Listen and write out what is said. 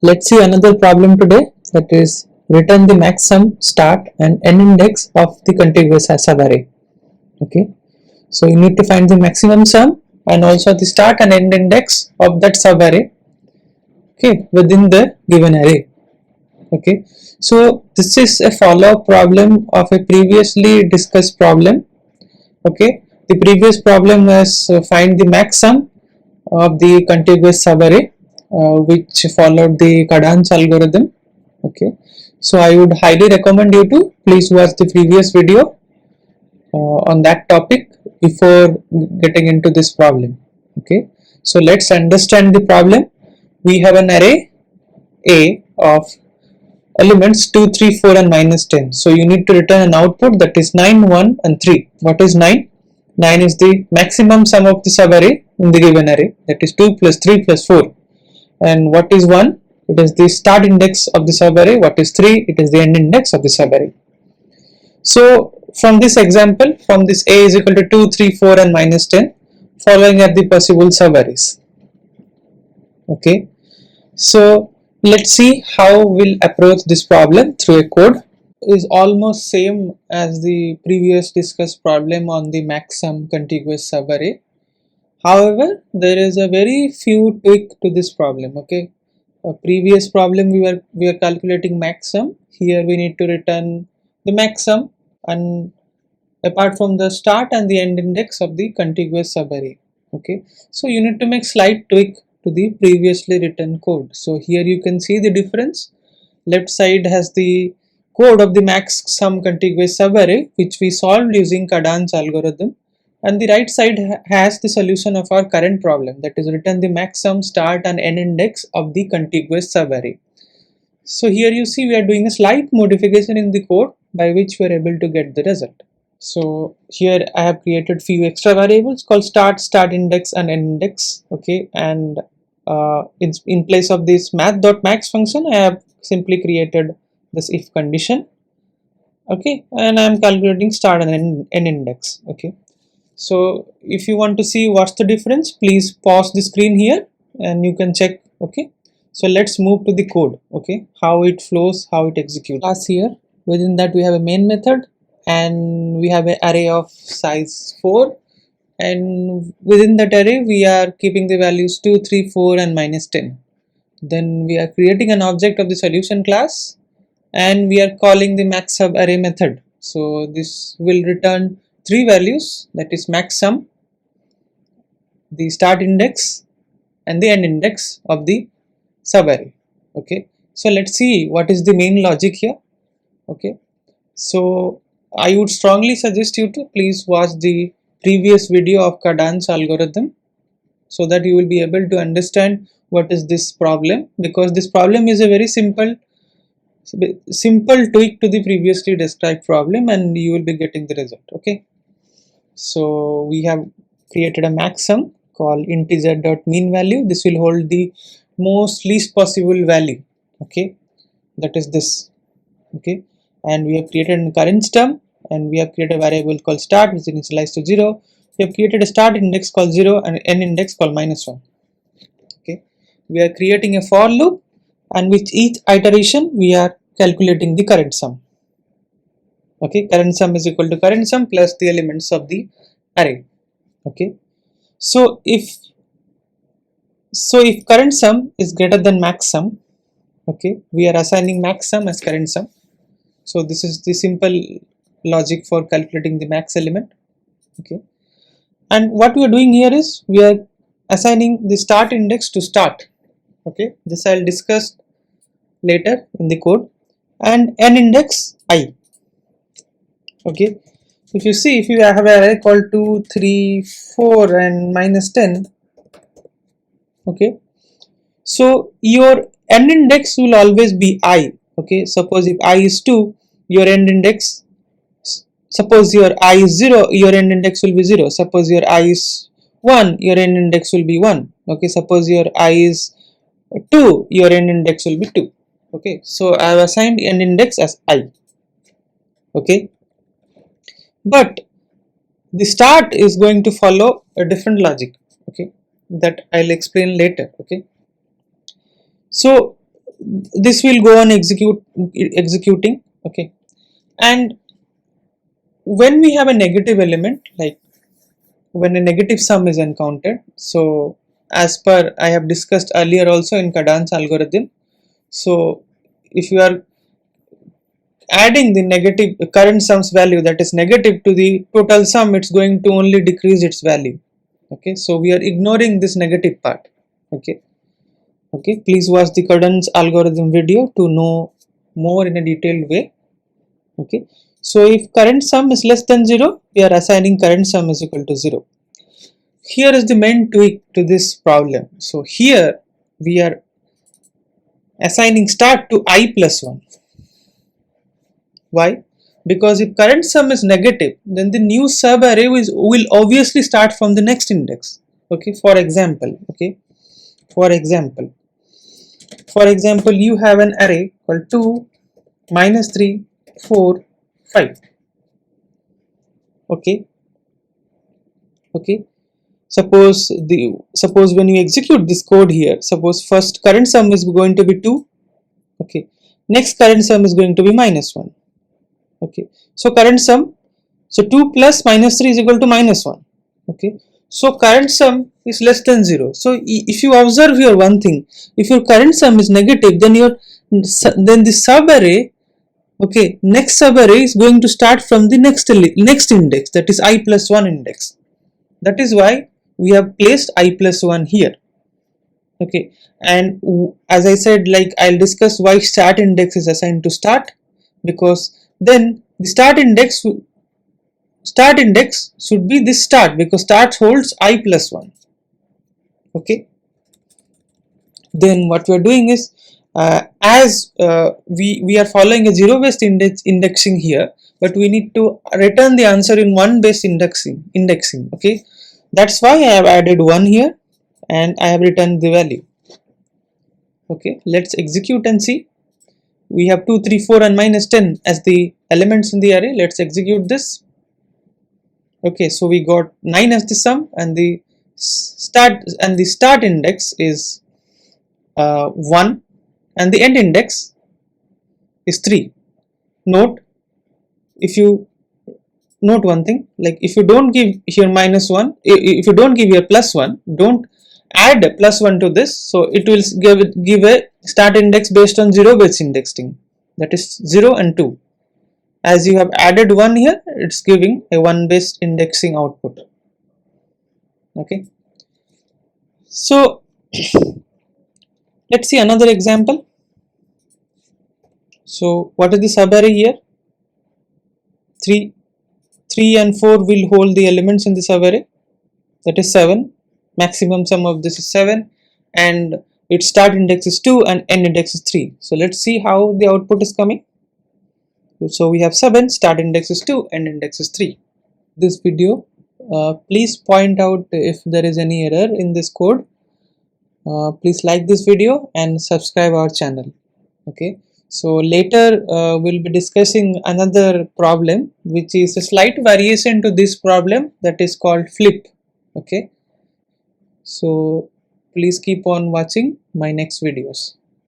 Let's see another problem today, that is return the max sum, start and end index of the contiguous subarray. Okay, so you need to find the maximum sum and also the start and end index of that subarray, okay, within the given array. Okay, so this is a follow-up problem of a previously discussed problem. Okay, the previous problem was find the max sum of the contiguous subarray, which followed the Kadans algorithm. Okay, so I would highly recommend you to please watch the previous video on that topic before getting into this problem. Okay, so let's understand the problem. We have an array A of elements 2, 3, 4 and minus 10. So you need to return an output that is 9, 1 and 3. What is 9? 9 is the maximum sum of the subarray in the given array, that is 2 plus 3 plus 4. And what is 1? It is the start index of the subarray. What is 3? It is the end index of the subarray. So from this example, from this A is equal to 2, 3, 4 and minus 10, following are the possible subarrays. Okay, so let's see how we'll approach this problem through a code. Is almost same as the previous discussed problem on the max sum contiguous subarray. However, there is a very few tweak to this problem. Okay, a previous problem we are calculating max sum. Here we need to return the max sum, and apart from the start and the end index of the contiguous subarray. Okay, so you need to make slight tweak to the previously written code. So here you can see the difference. Left side has the code of the max sum contiguous subarray, which we solved using Kadans algorithm, and the right side has the solution of our current problem, that is return the max sum, start and end index of the contiguous subarray. So here you see we are doing a slight modification in the code by which we are able to get the result. So here I have created few extra variables called start, start index and end index. Okay, and in place of this math.max function I have simply created this if condition. Okay, and I am calculating start and end index. Okay, so if you want to see what's the difference, please pause the screen here and you can check. Okay, so let's move to the code. Okay, how it flows, how it executes. Class here, within that we have a main method and we have an array of size 4, and within that array we are keeping the values 2, 3, 4 and minus 10. Then we are creating an object of the solution class and we are calling the max sub array method. So this will return three values, that is max sum, the start index and the end index of the subarray. Okay, so let's see what is the main logic here. Okay, so I would strongly suggest you to please watch the previous video of Kadans algorithm so that you will be able to understand what is this problem, because this problem is a very simple tweak to the previously described problem and you will be getting the result. Okay, so we have created a max sum called integer.mean value. This will hold the most least possible value. Okay, that is this. Okay, and we have created a current term and we have created a variable called start which is initialized to 0. We have created a start index called 0 and end index called minus 1. Okay, we are creating a for loop and with each iteration we are calculating the current sum. Okay, current sum is equal to current sum plus the elements of the array. Okay, so if current sum is greater than max sum, okay, we are assigning max sum as current sum. So this is the simple logic for calculating the max element. Okay, and what we are doing here is we are assigning the start index to start. Okay, this I will discuss later in the code, and end index I. Okay, if you see, if you have an array called 2, 3, 4 and minus 10, okay, so your end index will always be I. Okay, suppose if I is 2, your end index, suppose your I is 0, your end index will be 0. Suppose your I is 1, your end index will be 1. Okay, suppose your I is 2, your end index will be 2. Okay, so I have assigned end index as I. Okay, but the start is going to follow a different logic. Okay, that I'll explain later. Okay, so this will go on executing. Okay, and when we have a negative element, like when a negative sum is encountered, so as per I have discussed earlier also in Cardan's algorithm, so if you are adding the negative current sum's value, that is negative, to the total sum, it's going to only decrease its value. Okay, so we are ignoring this negative part. Okay, please watch the Cardan's algorithm video to know more in a detailed way. Okay, so if current sum is less than 0, we are assigning current sum is equal to 0. Here is the main tweak to this problem. So here we are assigning start to I plus 1. Why? Because if current sum is negative, then the new subarray will obviously start from the next index. Okay, for example, you have an array called 2, minus 3, 4, 5. Okay, suppose when you execute this code here, suppose first current sum is going to be 2. Okay, next current sum is going to be minus 1. Okay, so current sum, so 2 plus minus 3 is equal to minus 1. Okay, so current sum is less than 0. So if you observe here one thing, if your current sum is negative, then the subarray, okay, next subarray is going to start from the next index, that is I plus 1 index. That is why we have placed I plus 1 here. Okay, and as I said, like I'll discuss why start index is assigned to start, because then the start index should be this start, because start holds I plus 1. Okay, then what we are doing is, we are following a zero based indexing here, but we need to return the answer in one based indexing. Okay, that's why I have added 1 here and I have returned the value. Okay, let's execute and see. We have 2, 3, 4 and minus 10 as the elements in the array. Let's execute this. Okay, so we got 9 as the sum, and the start index is 1 and the end index is 3. Note one thing, like if you don't give here minus 1, if you don't give here plus 1, don't add plus 1 to this, so it will give a start index based on 0 based indexing, that is 0 and 2. As you have added 1 here, it's giving a 1 based indexing output. Okay, so let's see another example. So what is the subarray here? 3 and 4 will hold the elements in the subarray, that is 7. Maximum sum of this is 7, and its start index is 2 and end index is 3. So let's see how the output is coming. So we have 7, start index is 2, end index is 3. This video, please point out if there is any error in this code. Please like this video and subscribe our channel. Okay, so later we'll be discussing another problem which is a slight variation to this problem, that is called flip. Okay, so please keep on watching my next videos.